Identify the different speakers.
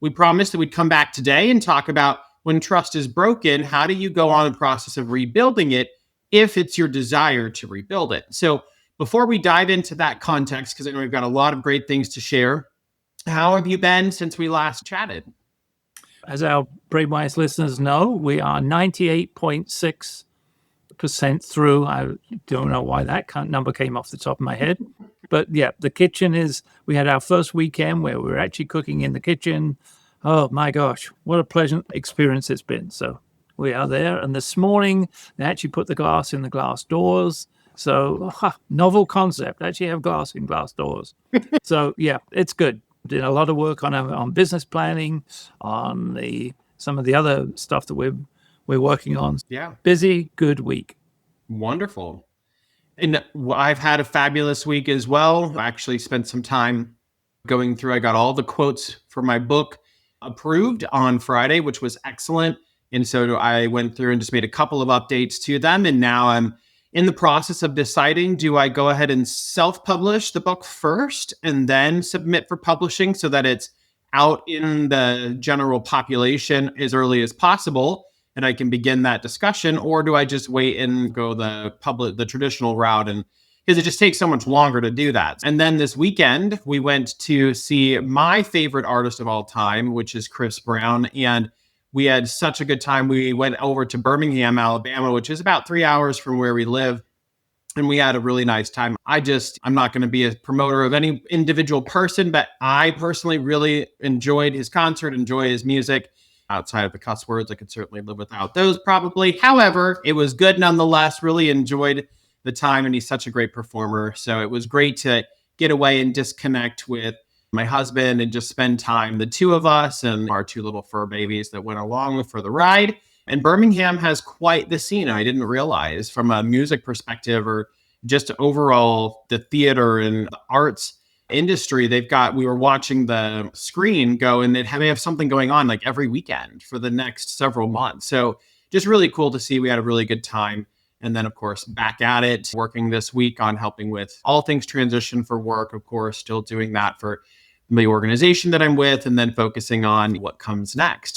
Speaker 1: We promised that we'd come back today and talk about when trust is broken, how do you go on the process of rebuilding it if it's your desire to rebuild it? So before we dive into that context, because I know we've got a lot of great things to share, how have you been since we last chatted?
Speaker 2: As our BrainWise listeners know, we are 98.6% through. I don't know why that number came off the top of my head. But yeah, the kitchen we had our first weekend where we were actually cooking in the kitchen. Oh my gosh, what a pleasant experience it's been. So we are there. And this morning, they actually put the glass in the glass doors. So novel concept, actually have glass in glass doors. So yeah, it's good. Did a lot of work on business planning, on some of the other stuff that we're working on.
Speaker 1: Yeah.
Speaker 2: Busy, good week.
Speaker 1: Wonderful. And I've had a fabulous week as well. I actually spent some time going through. I got all the quotes for my book approved on Friday, which was excellent. And so I went through and just made a couple of updates to them. And now I'm in the process of deciding, do I go ahead and self-publish the book first and then submit for publishing so that it's out in the general population as early as possible and I can begin that discussion? Or do I just wait and go the traditional route? And because it just takes so much longer to do that. And then this weekend, we went to see my favorite artist of all time, which is Chris Brown. And we had such a good time. We went over to Birmingham, Alabama, which is about 3 hours from where we live. And we had a really nice time. I'm not going to be a promoter of any individual person, but I personally really enjoyed his concert, enjoy his music. Outside of the cuss words, I could certainly live without those probably. However, it was good nonetheless. Really enjoyed the time, and he's such a great performer. So it was great to get away and disconnect with my husband and just spend time, the two of us and our two little fur babies that went along for the ride. And Birmingham has quite the scene. I didn't realize from a music perspective or just overall the theater and the arts industry. We were watching the screen go and they have something going on like every weekend for the next several months. So just really cool to see. We had a really good time. And then, of course, back at it, working this week on helping with all things transition for work, of course, still doing that for the organization that I'm with, and then focusing on what comes next.